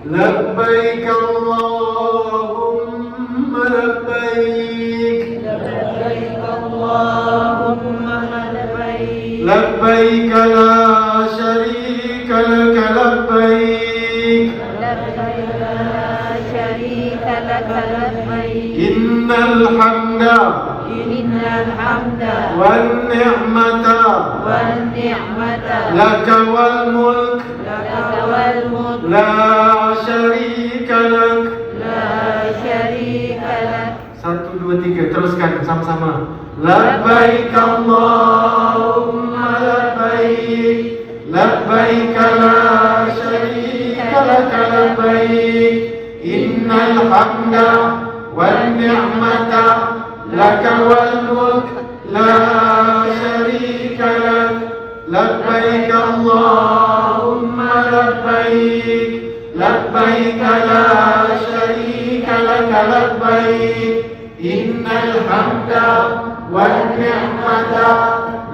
لبيك اللهم لبيك لبيك اللهم لبيك لبيك لا شريك لك لبيك لبيك لا شريك لك لبيك إن الحمد إن الحمد والنعمة والنعمة لك والملك لك والملك لا شريك لك. لا شريك لك. 1, 2, 3 teruskan sama-sama. Labbaik Allahumma labbaik labbaik la syarika laka labbaik innal hamda wan ni'mata laka wal mulk la syarika lak. Labbaik Allahumma labbaik labbaik la syarika laka labbaik innal hamda wan ni'mata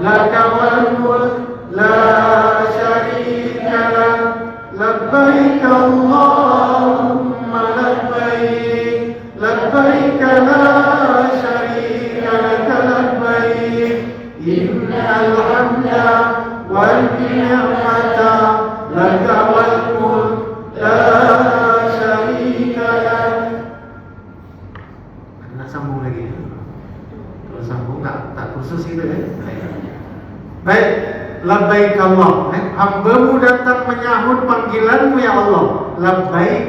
laka wal mulk la syarika lak. Labbaik Allahumma labbaik labbaik la syarika laka labbaik innal hamda wan ni'mata laka wal mulk la syarika lak. Nak sambung lagi. Kalau sambung tak khusus gitu ya. Baik, labbaik Allah. Hamba-Mu datang menyahut panggilan-Mu ya Allah. Labbaik,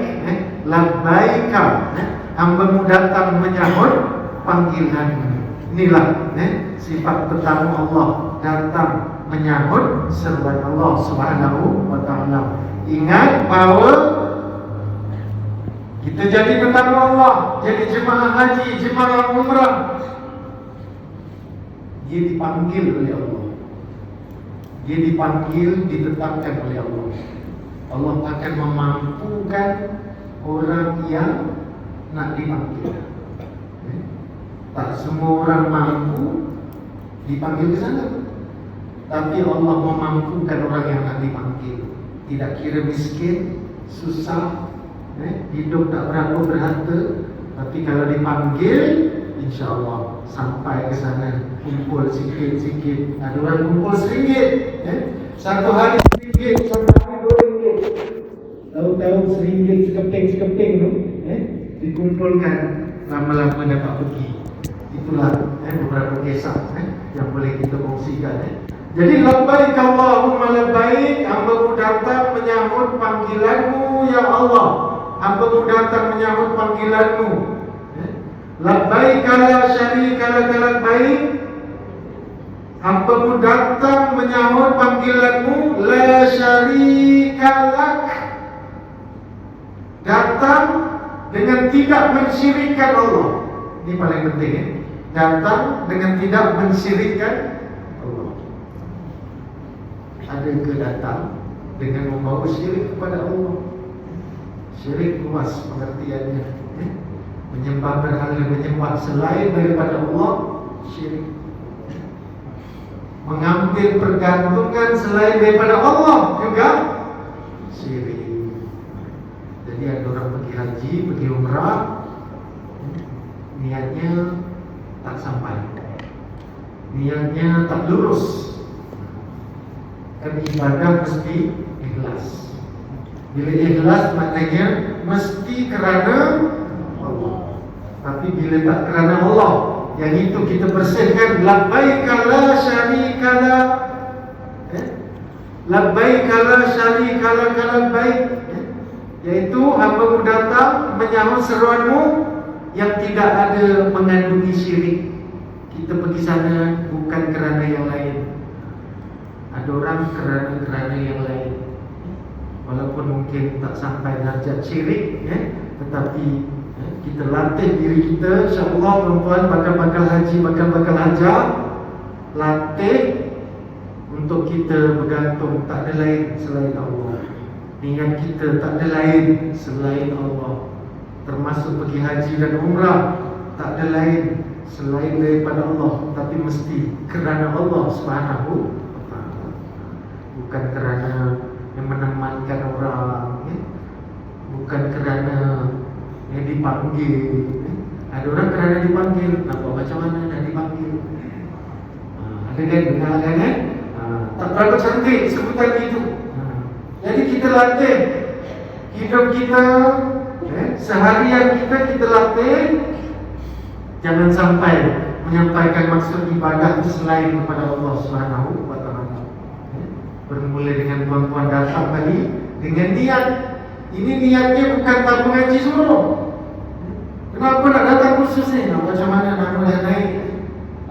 labbaika. Hamba-Mu datang menyahut panggilan-Mu. Inilah sifat pertama Allah, datang menyahut seruan Allah Subhanahu wa taala. Ingat bahawa kita jadi pertama Allah, jadi jemaah haji, jemaah umrah, dia dipanggil oleh Allah. Dia dipanggil, ditetapkan oleh Allah. Allah akan memampukan orang yang nak dipanggil. Tak semua orang mampu dipanggil ke sana, tapi Allah memampukan orang yang nak dipanggil. Tidak kira miskin, susah, hidup tak berapa berharta, tapi kalau dipanggil, insya-Allah sampai ke sana. Kumpul sikit-sikit. Ada orang kumpul RM1, satu hari RM1, satu hari RM2. Tahu-tahu RM1 sekeping tu, dikumpulkan, lama-lama dapat pergi. Itulah beberapa kisah yang boleh kita kongsikan. Jadi labbaik Allahumma labbaik, hamba-Mu datang menyahut panggilan-Mu ya Allah. Hamba-Mu datang menyahut panggilan-Mu. Labbaik la syarika laka labbaik, hamba-Mu datang menyahut panggilan-Mu. La syarika lak, datang dengan tidak mensyirikkan Allah. Ini paling penting ya. Datang dengan tidak mensyirikkan Allah. Ada ke datang dengan membawa syirik kepada Allah. Syirik luas pengertiannya. Menyembah berhala, menyembah selain daripada Allah, syirik. Mengambil pergantungan selain daripada Allah juga syirik. Jadi ada orang pergi haji, pergi umrah, niatnya tak sampai, niatnya tak lurus. Kan ibadah mesti ikhlas. Bila ikhlas maknanya mesti kerana Allah. Tapi bila tak kerana Allah, yang itu kita bersihkan. Labbaik la syarika lak, labbaik la syarika lak labbaik, yaitu hamba-Mu datang menyahut seruan-Mu yang tidak ada mengandungi syirik. Kita pergi sana bukan kerana yang lain. Ada orang kerana yang lain, walaupun mungkin tak sampai darjat syirik, tetapi kita latih diri kita. InsyaAllah tuan-tuan bakal haji, bakal hajar, latih untuk kita bergantung tak ada lain selain Allah. Niat kita tak ada lain selain Allah. Termasuk pergi haji dan umrah, tak ada lain selain daripada Allah, tapi mesti kerana Allah Subhanahu wa taala. Bukan kerana yang menemankan orang, bukan dipanggil. Ada orang kerana dipanggil, nampak macam mana nak dipanggil. Ada kan, dengar kan? Tak berapa cantik sebutan itu. Jadi kita latih hidup kita, seharian kita latih. Jangan sampai menyampaikan maksud ibadah itu selain kepada Allah Subhanahu wa Ta'ala. Bermula dengan tuan-tuan datang tadi dengan niat. Ini niatnya bukan tak mengaji suruh. Kenapa nak datang kursus ni? Macam mana nama dah naik,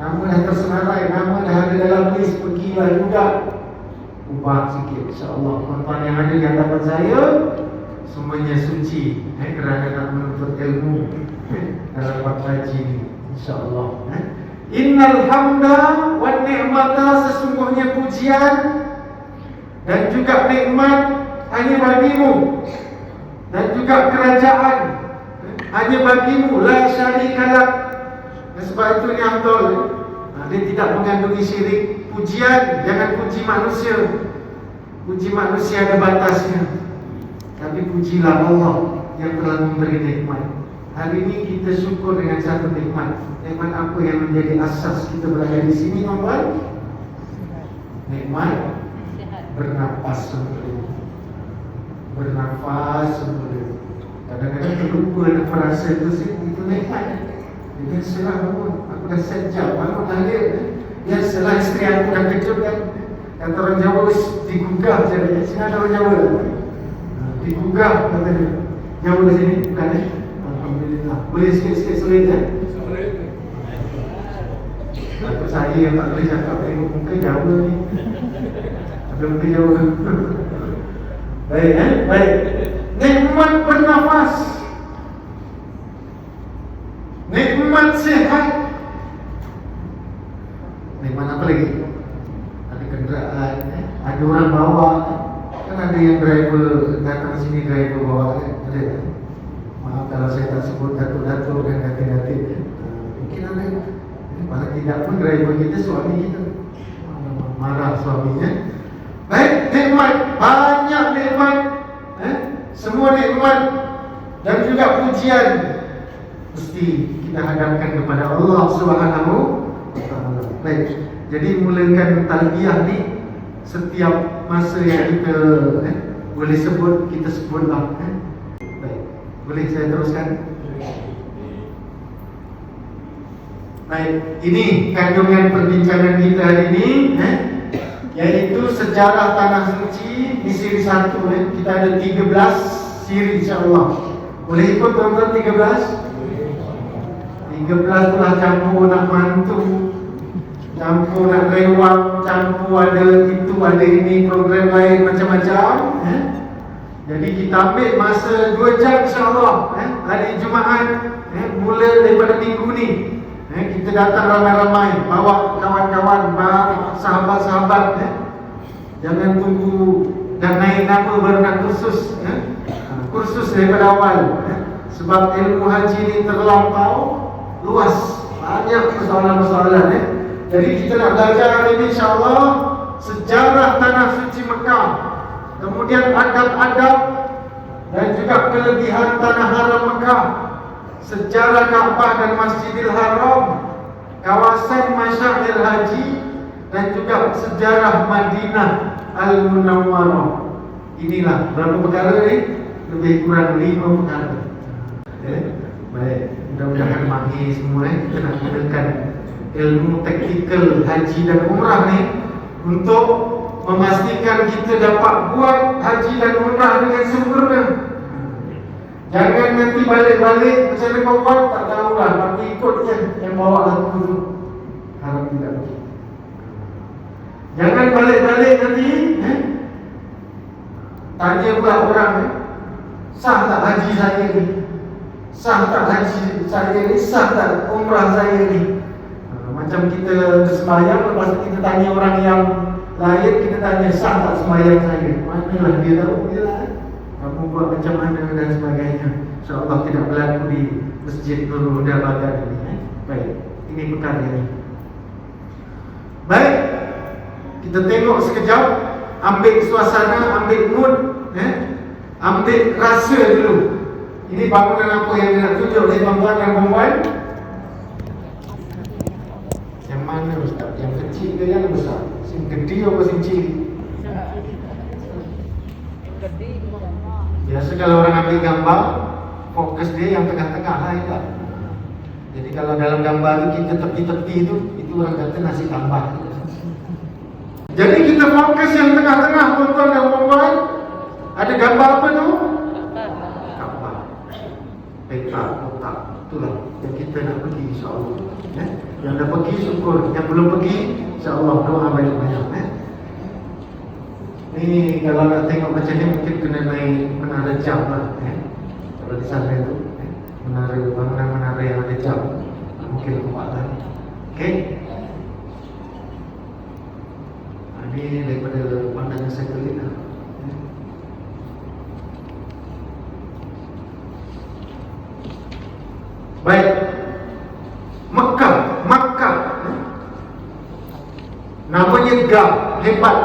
nama dah tersenarai, nama dah ada dalam list, pergilah juga. Ubah sikit, insya-Allah. Tuan-tuan yang ada di hadapan saya semuanya suci, kerana nak menuntut ilmu dalam bab haji ni, insya-Allah. Innal hamda wan ni'mata, sesungguhnya pujian dan juga nikmat hanya bagimu, dan juga kerajaan hanya bagimu, la syarikalak. Sebab itu ni Abdul, dia tidak mengandungi syirik. Pujian, jangan puji manusia. Puji manusia ada batasnya, tapi pujilah Allah yang telah memberi nikmat. Hari ini kita syukur dengan satu nikmat. Nikmat apa yang menjadi asas kita berada di sini, tuan-tuan? Nikmat bernafas semula. Bernafas semula. Kadang-kadang terlupa nak merasa itu nikmat. Dia serah bangun, aku dah set jam, bangun lahir. Ya, setelah isteri aku dah kejut kan. Kata orang Jawa, digugah je. Sini ada orang Jawa, digugah katanya. Jawa di sini, bukan Alhamdulillah. Boleh sikit-sikit sulit ya? Takut saya yang tak boleh cakap tengok muka Jawa ni. Ada muka Jawa. Baik, baik. Nikmat bernafas, nikmat sehat. Nikmat apa lagi? Ada kenderaan, ada orang bawa. Kan ada yang driver datang sini, driver bawa kan? Ada. Maaf kalau saya tak sebut datuk-datuk dan datuk-datuk. Mungkin ada. Paling tidak pun driver kita suami kita. Marah suaminya. Baik, nikmat, banyak nikmat. Semua nikmat dan juga pujian mesti kita hadapkan kepada Allah Subhanahu wa Ta'ala. Baik, jadi mulakan talbiyah ni setiap masa yang kita boleh sebut, kita sebutlah. Baik, boleh saya teruskan? Baik, ini kandungan perbincangan kita hari ini, yaitu sejarah Tanah Suci di siri 1. Kita ada 13 siri, insya-Allah. Boleh ikut tuan-tuan 13? 13 telah campur nak mantu, campur nak rewang, campur ada itu, ada ini, program lain macam-macam. Jadi kita ambil masa 2 jam, insya-Allah. Hari Jumaat, mula daripada minggu ni. Kita datang ramai-ramai, bawa kawan-kawan, bawa sahabat-sahabat. Jangan tunggu dan naik nama baru nak kursus. Kursus daripada awal. Sebab ilmu haji ni terlampau luas, banyak persoalan-persoalan. Jadi kita nak belajar hari ini, insya-Allah, sejarah Tanah Suci Mekah, kemudian adab-adab dan juga kelebihan Tanah Haram Mekah, sejarah Kaabah dan Masjidil Haram, kawasan Masyair Haji, dan juga sejarah Madinah Al-Munawwarah. Inilah berapa perkara ni? Lebih kurang 5 perkara. Baik, mudah-mudahan mahir semua. Kita nak gunakan ilmu taktikal haji dan umrah ni untuk memastikan kita dapat buat haji dan umrah dengan sempurna. Jangan nanti balik-balik macam mana kau buat, tak tahulah, tapi ikut je yang bawa aku tu. Harap tidak. Jangan balik-balik nanti tanya pula orang, sah tak haji saya ni? Sah tak haji saya ni? Sah tak umrah saya ni? Macam kita sembahyang, lepas tu kita tanya orang yang lain, kita tanya sah tak sembahyang saya? Manalah dia tahu dia lah. Kamu buat macam mana dan sebagainya. InsyaAllah tidak berlaku di Masjid Nurul Huda Bagan ini. Baik, ini perkara ini. Baik, kita tengok sekejap, ambil suasana, ambil mood, ambil rasa dulu. Ini bangunan apa yang nak tunjuk oleh tuan-tuan dan puan-puan? Yang mana Ustaz? Yang kecil ke yang besar? Sing gede apa sing cilik? Biasa kalau orang ambil gambar, fokus dia yang tengah-tengah lah ya. Jadi kalau dalam gambar itu kita tepi-tepi itu orang kata nasi tambah. Jadi kita fokus yang tengah-tengah, tuan-tuan dan puan-puan. Ada gambar apa tu? Kapal, peta, kotak. Itulah yang kita nak pergi, insyaAllah. Yang dah pergi syukur, yang belum pergi, insyaAllah doa banyak-banyak. Ni kalau nak tengok macam ni mungkin kena naik menara jam lah. Kalau di sana tu bangunan menara yang ada jam, mungkin nampak lah. Okey. Ini daripada pandangan saya kali lah. Baik, Makkah, namanya gam, hebat,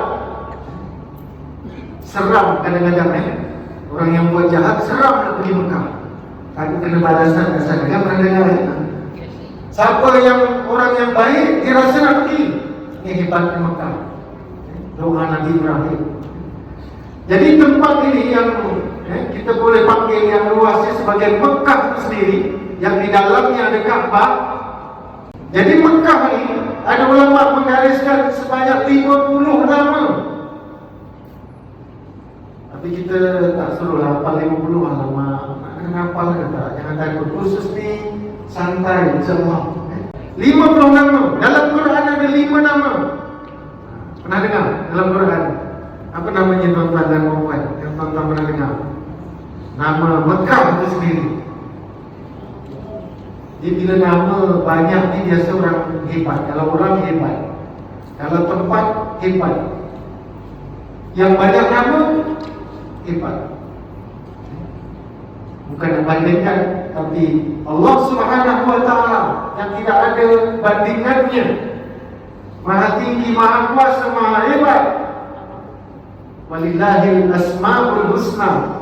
seram kadang-kadang orang yang buat jahat seram nak pergi Mekah. Aku kena balasan kat sana, kan pernah dengar siapa yang orang yang baik dia rasa nak pergi. Ini hebatnya Mekah. Doa Nabi Ibrahim. Jadi tempat ini yang kita boleh panggil yang luasnya sebagai Mekah itu sendiri, yang di dalamnya ada Kaabah. Jadi Mekah ini ada ulama menggariskan sebanyak 50 nama. Tapi kita tak suruh hafal 50 nama. Nak hafal ke tak? Jangan takut. Khusus ni santai, insyaAllah. 50 nama. Dalam Quran ada 5 nama. Pernah dengar dalam Quran? Apa namanya tuan-tuan dan puan? Yang tuan-tuan pernah dengar? Nama Mekah itu sendiri. Jadi bila nama banyak ni biasa orang hebat. Kalau orang hebat, kalau tempat hebat, yang banyak nama hebat. Bukan nak bandingkan, tapi Allah Subhanahu Wa Taala yang tidak ada bandingannya, Maha tinggi, Maha kuasa, Maha hebat. Walillahil asmaul husna.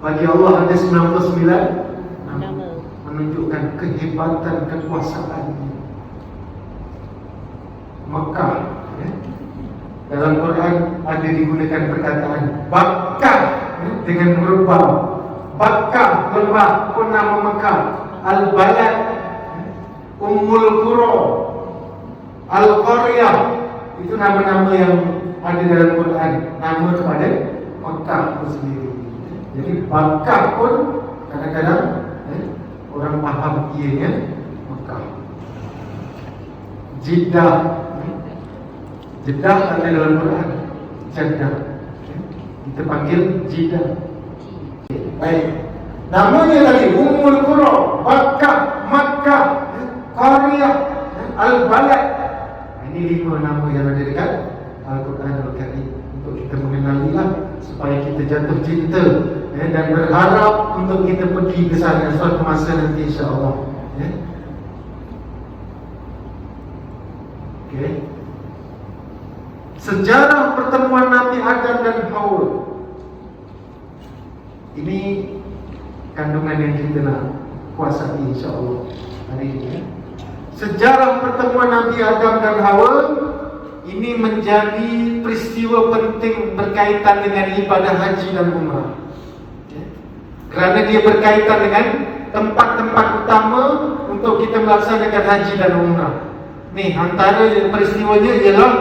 Bagi Allah ada 99 nama, menunjukkan kehebatan kekuasaannya. Mekah dalam Quran ada digunakan perkataan Bakkah dengan huruf ba. Bakkah lembah pun nama Mekah. Al-Balad, Ummul Qura, Al-Qaryah, itu nama-nama yang ada dalam Quran, nama kepada Mekah itu sendiri. Jadi Bakkah pun kadang-kadang orang faham ianya Mekah. Jeddah, Jeddah ada dalam Quran, Jeddah, kita panggil Jeddah. Baik, namanya tadi Ummul Qura, Bakkah, Makkah, Qaryah, Al-Balad. Ini 5 nama yang ada dekat Al-Quran Al-Karim untuk kita mengenalilah, supaya kita jatuh cinta dan berharap untuk kita pergi ke sana suatu masa nanti, insya-Allah. Okey. Sejarah pertemuan Nabi Adam dan Hawa. Ini kandungan yang kita nak kuasai, insya-Allah hari ini. Sejarah pertemuan Nabi Adam dan Hawa ini menjadi peristiwa penting berkaitan dengan ibadah haji dan umrah. Kerana dia berkaitan dengan tempat-tempat utama untuk kita melaksanakan haji dan umrah. Ni antara peristiwanya ialah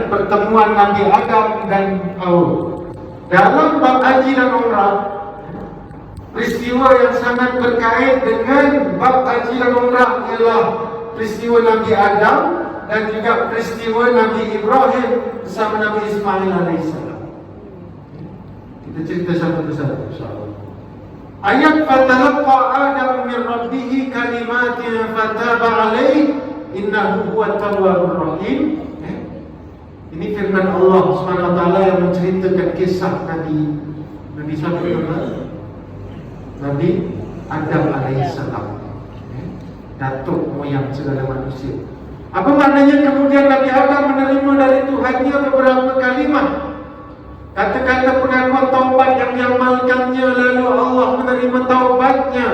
pertemuan Nabi Adam dan Hawa. Dalam bab haji dan umrah, peristiwa yang sangat berkait dengan bab haji dan umrah ialah peristiwa Nabi Adam dan juga peristiwa Nabi Ibrahim bersama Nabi Ismail alaihissalam. Kita cerita satu-satu, insya-Allah. Ayat fatalaqqa Adam min rabbih kalimatin fataba alaihi innahu huwat tawwabur rahim. Ini firman Allah Subhanahu wa taala yang menceritakan kisah Nabi siapa nama? Nabi Adam alaihissalam, datuk moyang segala manusia. Apa maknanya kemudian Nabi Adam menerima dari Tuhannya beberapa kalimat, kata-kata pengakuan taubat yang diamalkannya, lalu Allah menerima menerima taubatnya.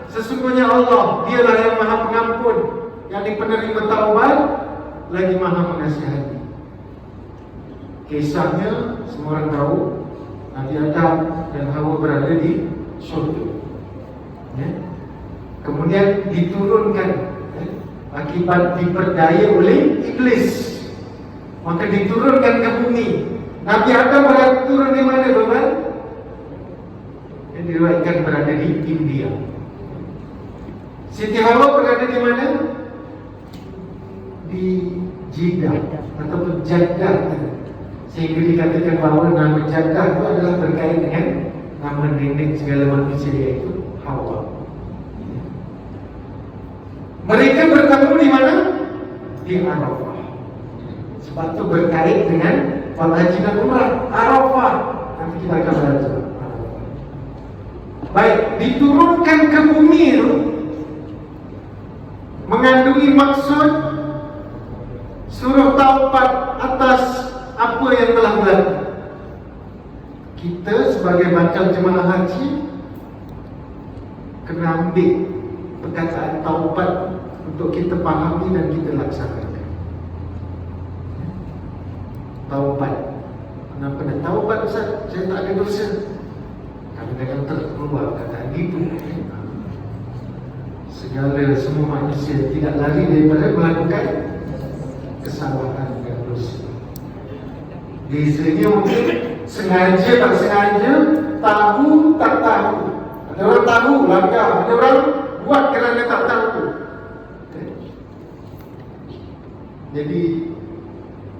Sesungguhnya Allah, dialah yang maha pengampun, yang penerima taubat, lagi maha menasihati. Kisahnya semua orang tahu, Nabi Adam dan Hawa berada di syurga, ya. Kemudian diturunkan, ya, akibat diperdaya oleh iblis, maka diturunkan ke bumi. Nabi Adam berada turun di mana, Bapak? Yang diriwayatkan berada di India. Siti Hawa berada di mana? Di Jeddah ataupun Jeddah. Sehingga dikatakan bahawa nama Jeddah itu adalah berkait dengan nama nenek segala manusia, yaitu Hawa. Mereka bertemu di mana? Di Arafah. Sebab itu berkait dengan Haji dan Umrah, Arafah. Nanti kita akan belajar. Baik, diturunkan ke bumi itu mengandungi maksud suruh taubat atas apa yang telah berlaku. Kita sebagai bakal jemaah haji kena ambil perkataan taubat untuk kita fahami dan kita laksanakan. Taubat. Kenapa nak taubat, Ustaz? Saya tak ada dosa. Kadang-kadang terkeluar kataan gitu. Semua manusia tidak lari daripada melakukan kesalahan dan dosa. Bezanya mungkin sengaja tak sengaja, tahu tak tahu. Ada orang tahu langgar, ada orang buat kerana tak tahu. Jadi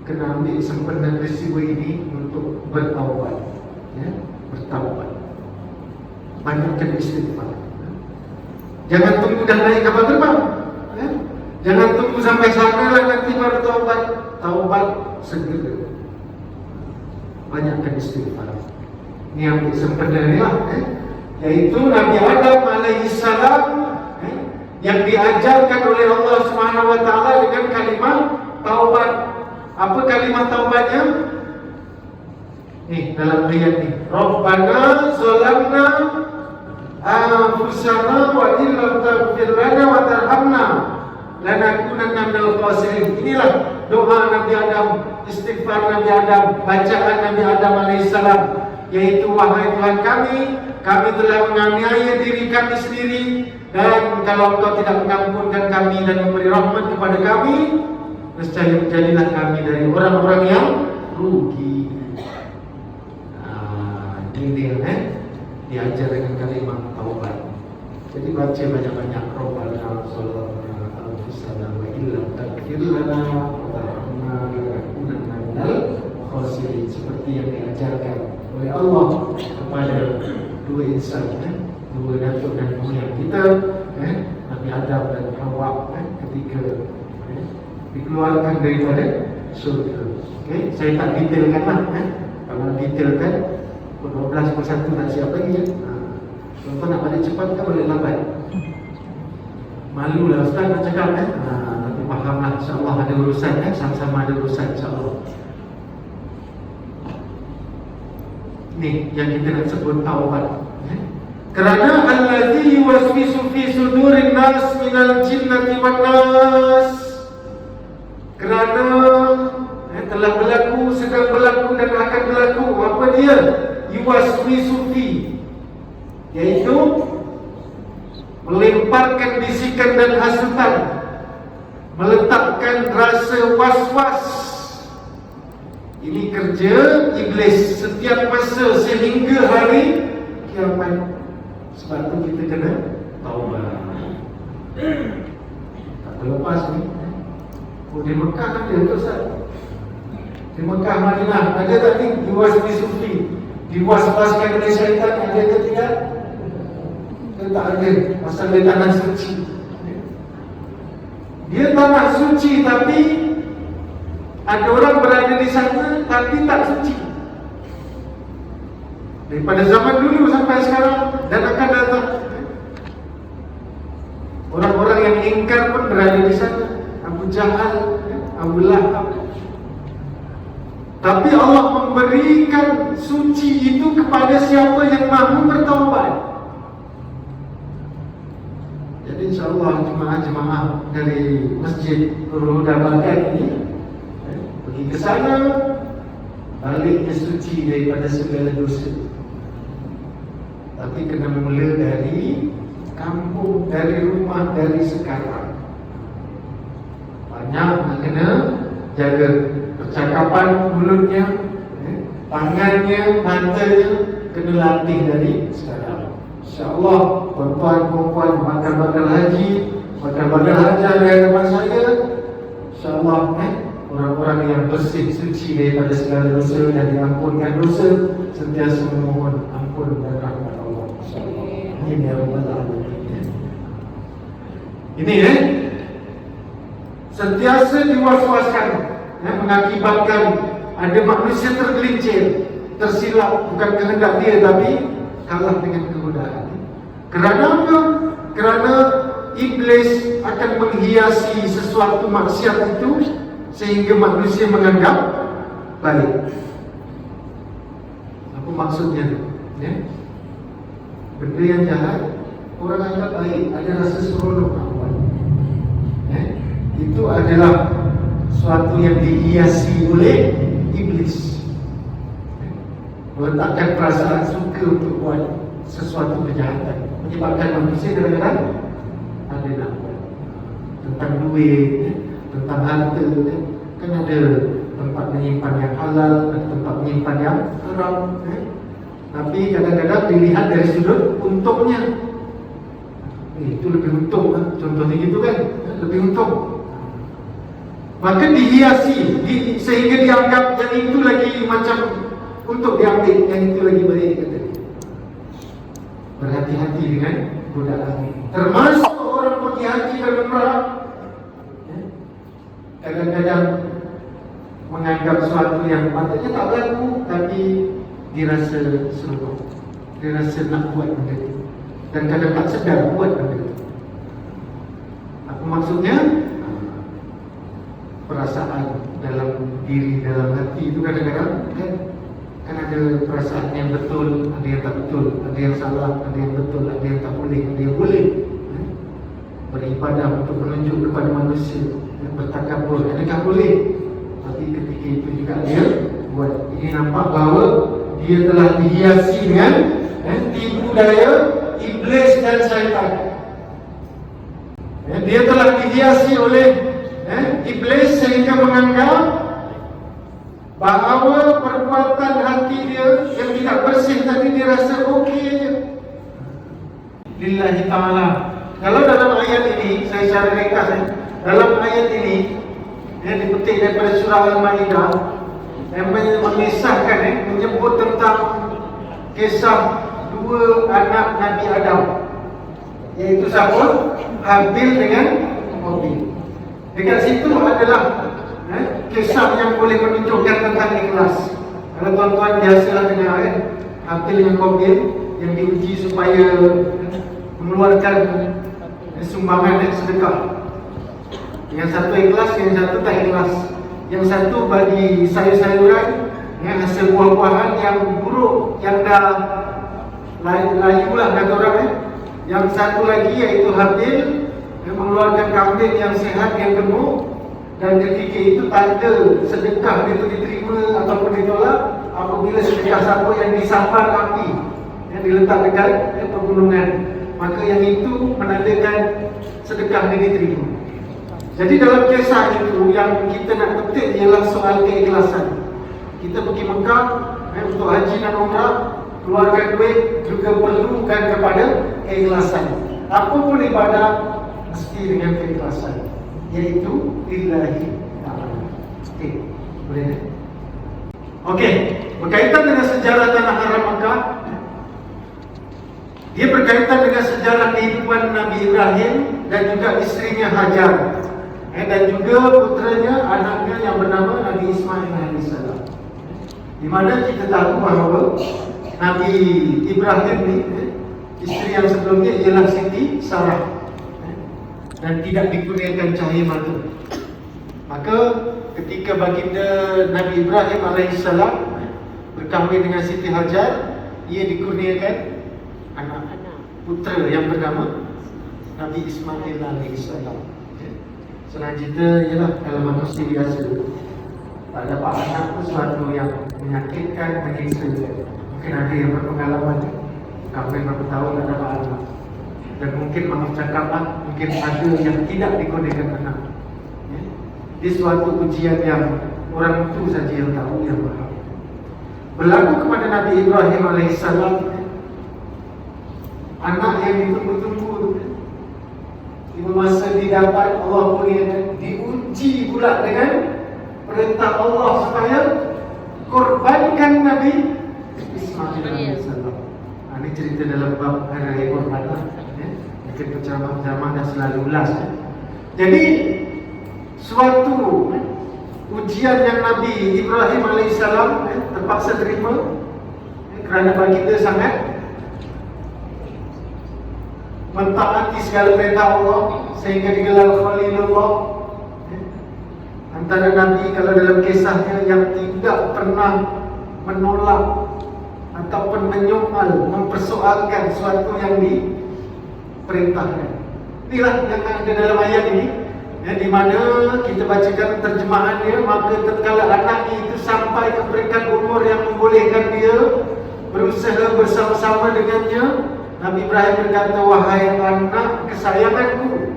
kena ambil sempena peristiwa ini untuk bertaubat, ya, bertaubat. Banyakkan istighfar. Jangan tunggu dah naik kapal terbang, ya. Jangan tunggu sampai sana lah nanti baru taubat. Taubat segera. Banyakkan istighfar. Ini ambil sempena ni lah, yaitu Nabi Adam alaihissalam, yang diajarkan oleh Allah Subhanahu Wa Taala dengan kalimat taubat. Apa kalimat taubatnya? Nih dalam ayat ni, Rabbana zalamna anfusana wa illam taghfir lana wa tarhamna lanakunanna minal khasirin. Inilah doa Nabi Adam, istighfar Nabi Adam, bacaan Nabi Adam alaihissalam, yaitu wahai Tuhan kami telah menganiaya diri kami sendiri, dan kalau Engkau tidak mengampunkan kami dan memberi rahmat kepada kami, nescaya jadilah kami dari orang-orang yang rugi. Ini dia, diajar dengan kalimat taubat. Jadi baca banyak-banyak, Rabbana zalamna anfusana wa illam taghfir lana wa tarhamna lanakunanna minal khasirin, seperti yang diajarkan oleh Allah kepada dua insan, dua datuk dan moyang kita, Nabi Adam dan Hawa, ketika dikeluarkan daripada surga. Saya tak detailkan lah, kalau detailkan 12/1 tak siap lagi, ya. Tuan-tuan nak balik cepat kan boleh lambat. Malu lah Ustaz nak cakap, tapi fahamlah, insyaAllah ada urusan, sama-sama ada urusan insyaAllah. Ni yang kita nak sebut taubat, kerana allazi yuwaswisu fi sudurin nas minal jinnati wan nas, kerana telah berlaku, sedang berlaku dan akan berlaku. Apa dia? Yuwaswisu fi, yaitu melemparkan bisikan dan hasutan, meletakkan rasa was-was. Ini kerja iblis setiap masa sehingga hari kiamat. Sebab itu kita kena taubat. Tak terlepas ni. Di Mekah ada tu, Ustaz. Di Mekah, Madinah ada tak ni? Yuwaswisu, diwaswaskan oleh syaitan, ada ke tidak? Dia tak ada. Pasal dia tanah suci. Dia tanah suci, tapi ada orang berada di sana tapi tak suci. Daripada zaman dulu sampai sekarang dan akan datang, orang-orang yang ingkar pun berada di sana. Abu Jahal, Abu Lahab. Tapi Allah memberikan suci itu kepada siapa yang mahu bertaubat. Jadi insyaAllah jemaah-jemaah dari Masjid Nurul Huda Baghdad ini pergi ke sana, baliknya suci daripada segala dosa. Tapi kena mula dari kampung, dari rumah, dari sekarang. Banyak nak kena jaga percakapan mulutnya, tangannya, matanya, kena latih dari sekarang. InsyaAllah tuan-tuan, bakal haji, bakal hajar dari tempat saya, InsyaAllah orang-orang yang bersih, suci daripada segala dosa dan diampunkan dosa, sentiasa memohon ampun dan rahmat Allah. InsyaAllah. Amin ya rabbal alamin. Ini sentiasa diwas-waskan, mengakibatkan ada manusia tergelincir, tersilap, bukan kehendak dia tapi kalah dengan kegodaan. Kerana apa? Kerana iblis akan menghiasi sesuatu maksiat itu sehingga manusia menganggap baik. Apa maksudnya? Benda yang jahat orang anggap baik, ada rasa seronok nak buat. Itu adalah suatu yang dihiasi oleh iblis, meletakkan perasaan suka untuk buat sesuatu kejahatan, menyebabkan manusia kadang-kadang ada nak buat tentang duit, tentang harta, kan ada tempat menyimpan yang halal, ada tempat menyimpan yang haram, tapi kadang-kadang dilihat dari sudut untungnya. Itu lebih untung, contohnya gitu kan, lebih untung. Maka dihiasi sehingga dianggap yang itu lagi macam untuk diambil, yang itu lagi baik. Berhati-hati dengan godaan. Termasuk orang pergi haji dan umrah, kadang-kadang menganggap sesuatu yang patutnya tak berlaku, tapi dirasa seronok, dirasa nak buat benda itu, dan kadang tak sedar buat benda itu. Apa maksudnya? Perasaan dalam diri, dalam hati itu kadang-kadang kan ada perasaan yang betul, ada yang tak betul, ada yang salah, ada yang betul, ada yang tak boleh, ada yang boleh. Beribadah untuk menunjuk kepada manusia, bertakabur, adakah boleh? Tapi ketika itu juga dia buat. Ini nampak bahawa dia telah dihiasi dengan tipu daya iblis dan syaitan. Dia telah dihiasi oleh iblis sehingga menganggap bahawa perbuatan hati dia yang tidak bersih tadi dia rasa okey je. Lillahi ta'ala. Kalau dalam ayat ini, saya secara ringkas dalam ayat ini dipetik daripada surah Al-Ma'idah, yang mengisahkan menyebut tentang kisah dua anak Nabi Adam, iaitu siapa? Habil dengan Qabil. Dekat situ adalah kisah yang boleh menunjukkan tentang ikhlas. Kalau tuan-tuan biasalah dengar Habil dengan Qabil yang diuji supaya mengeluarkan sumbangan dan sedekah. Yang satu ikhlas, yang satu tak ikhlas. Yang satu bagi sayur-sayuran, hasil buah-buahan yang buruk, yang dah layu lah kata orang. Yang satu lagi iaitu Habil yang mengeluarkan kambing yang sihat, yang gemuk. Dan ketika itu tanda sedekah itu diterima ataupun ditolak apabila sedekah siapa yang disambar api, yang diletak dekat pegunungan, maka yang itu menandakan sedekah yang diterima. Jadi dalam kisah itu yang kita nak petik ialah soal keikhlasan. Kita pergi Mekah untuk haji dan umrah, keluarkan duit juga perlukan kepada keikhlasan. Apapun ibadah mesti dengan keikhlasan, iaitu lillahi ta'ala. Boleh tak? Okey, berkaitan dengan sejarah tanah haram Mekah, dia berkaitan dengan sejarah kehidupan Nabi Ibrahim dan juga isterinya Hajar, dan juga putranya, anaknya yang bernama Nabi Ismail AS. Di mana kita tahu bahawa Nabi Ibrahim ni, isteri yang sebelumnya ialah Siti Sarah, dan tidak dikurniakan cahaya mata. Maka ketika baginda Nabi Ibrahim AS berkahwin dengan Siti Hajar, ia dikurniakan anak, putera yang bernama Nabi Ismail alaihissalam. Senang cerita ialah kalau manusia biasa tak dapat anak tu sesuatu yang menyakitkan, menyiksa. Mungkin ada yang berpengalaman kahwin berapa tahun tak dapat anak. Dan mungkin maaf cakap lah, mungkin ada yang tidak dikurniakan anak. Di suatu ujian yang orang itu saja yang tahu, yang faham. Berlaku kepada Nabi Ibrahim alaihissalam, anak yang ditunggu-tunggu. Di masa didapat, Allah kurniakan, diuji pula dengan perintah Allah supaya korbankan Nabi Ismail alaihissalam. Ini cerita dalam bab hari raya korban lah. Mungkin penceramah-penceramah dah selalu ulas. Jadi suatu ujian yang Nabi Ibrahim alaihissalam terpaksa terima kerana baginda sangat mentaati segala perintah Allah sehingga digelar Khalilullah. Antara Nabi kalau dalam kisahnya yang tidak pernah menolak ataupun menyoal, mempersoalkan sesuatu yang diperintahkan. Inilah yang ada dalam ayat ini, di mana kita bacakan terjemahannya. Maka tatkala anak itu sampai ke peringkat umur yang membolehkan dia berusaha bersama-sama dengannya, Nabi Ibrahim berkata, wahai anak kesayanganku,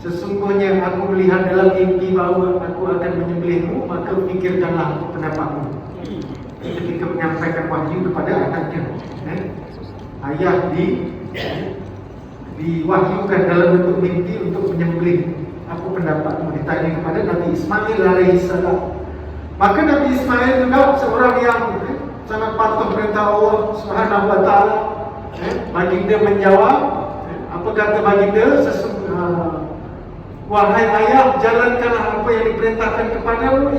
sesungguhnya aku melihat dalam mimpi bahawa aku akan menyembelihmu, maka fikirkanlah pendapatmu. Ketika menyampaikan wahyu kepada anaknya, ayah diwahyukan dalam bentuk mimpi untuk menyembelih. Apa pendapatmu? Ditanya kepada Nabi Ismail alaihissalam. Maka Nabi Ismail juga seorang yang sangat patuh perintah Allah Subhanahu wa taala. Baginda menjawab, apa kata baginda? Wahai ayah, jalankanlah apa yang diperintahkan kepadamu,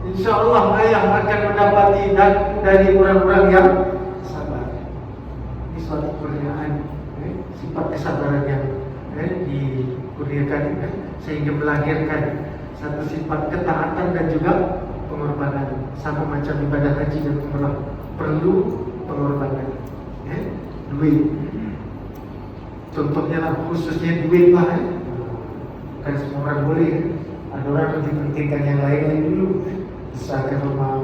InsyaAllah ayah akan mendapati dari orang-orang yang sabar. Ini suatu kurniaan, sifat kesabaran yang dikurniakan, sehingga melahirkan satu sifat ketaatan dan juga pengorbanan. Sama macam ibadah haji dan umrah, perlu pengorbanan. Duit, contohnya lah, khususnya duit lah. Bukan semua orang boleh. Ada orang lebih pentingkan yang lain dulu. Besarkan rumah,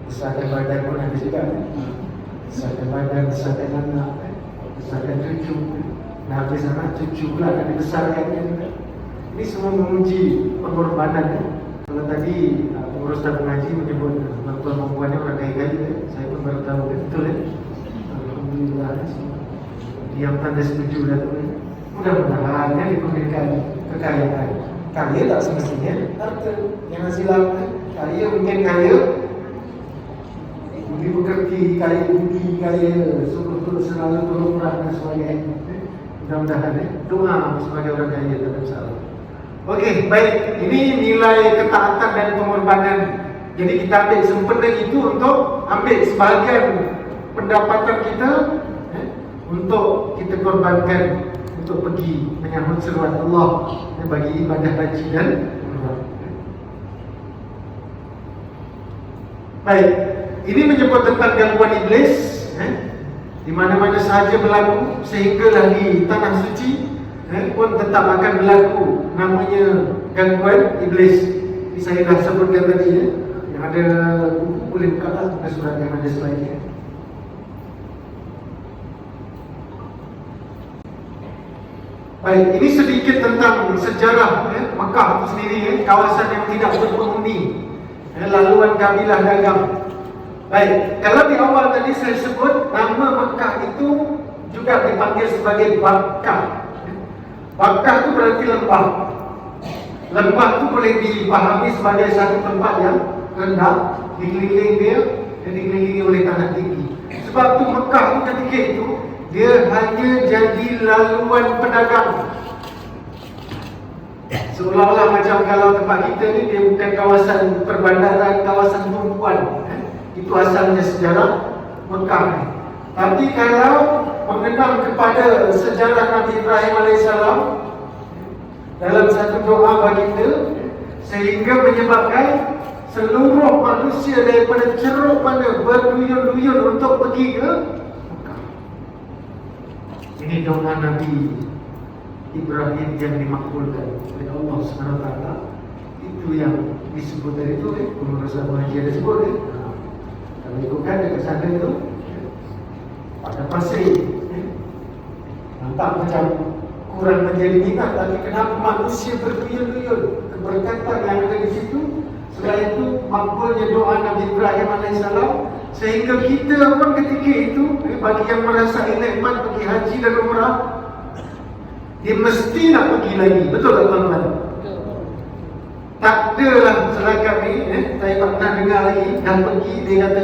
besarkan badan pun ada juga. Besarkan badan, besarkan anak, besarkan cucu. Nah, habis anak cucu pula nak dibesarkan. Ini semua menguji pengorbanan. Kalau tadi pengurus tabung haji menyebut bantuan perempuannya orang kaya-kaya, saya pun baru tahu, betul ya. Alhamdulillah, diam tanda setuju dah tu. Mudah-mudahan dikurniakan kekayaan. Kaya tak semestinya harta. Jangan silap, kaya mungkin kaya budi pekerti, kaya budi, kaya selalu turun murah dan sebagainya. Mudah-mudahan doa sebagai orang kaya tak ada masalah. Okey, baik. Ini nilai ketaatan dan pengorbanan. Jadi kita ambil sempena itu untuk ambil sebahagian pendapatan kita untuk kita korbankan untuk pergi menyambut seruan Allah bagi ibadah haji dan umrah. Baik, ini menyebut tentang gangguan iblis, di mana-mana sahaja berlaku, sehinggalah di tanah suci pun tetap akan berlaku namanya gangguan iblis. Ini saya dah sebutkan tadi ya. Yang ada buku boleh buka lah, ada surat yang ada slide-nya. Baik, ini sedikit tentang sejarah Mekah itu sendiri, kawasan yang tidak berpenghuni, laluan kabilah dagang. Baik, kalau di awal tadi saya sebut nama Mekah itu juga dipanggil sebagai Bakkah. Bakkah itu berarti lembah. Lembah itu boleh dipahami sebagai satu tempat yang rendah, dikelilingi dia dan dikelilingi oleh tanah tinggi. Sebab itu Mekah itu ketika itu dia hanya jadi laluan pedagang. Seolah-olah macam kalau tempat kita ni dia bukan kawasan perbandaran, kawasan tumpuan. Itu asalnya sejarah Mekah ni. Tapi kalau mengenal kepada sejarah Nabi Ibrahim alaihissalam dalam satu doa baginda, sehingga menyebabkan seluruh manusia daripada ceruk mana berduyun-duyun untuk pergi ke Ini doa Nabi Ibrahim yang dimakbulkan oleh Allah SWT. Itu yang disebut dari itu, Umar Rasul Haji ada sebut. Kalau ikutkan dekat sana itu pada pasir, nampak macam kurang menjadi minat, tapi kenapa manusia bertuyul-tuyul keberkatan yang ada di situ. Selain itu makbulnya doa Nabi Ibrahim AS, sehingga kita pun ketika itu, bagi yang merasai nikmat pergi haji dan umrah, dia mesti nak pergi lagi. Betul tak tuan-tuan? Tak adalah selakat ni, saya tak pernah dengar lagi dah pergi dia kata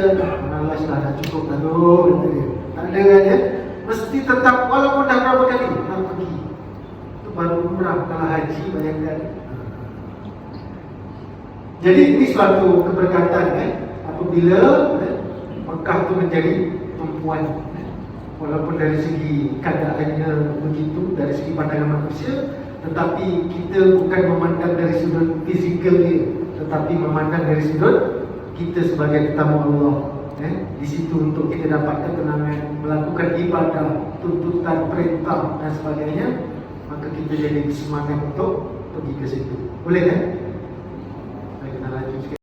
malas lah, dah cukup dah tu, kata dia. Tak ada kan dia, mesti tetap walaupun dah berapa kali nak pergi. Itu baru umrah. Kalau haji bayangkan. Jadi ini suatu keberkatan apabila Mekah itu menjadi tumpuan. Walaupun dari segi keadaannya begitu, dari segi pandangan manusia, tetapi kita bukan memandang dari sudut fizikal dia, tetapi memandang dari sudut kita sebagai tetamu Allah. Di situ untuk kita dapat ketenangan, melakukan ibadah, tuntutan, perintah dan sebagainya, maka kita jadi semangat untuk pergi ke situ. Boleh kan?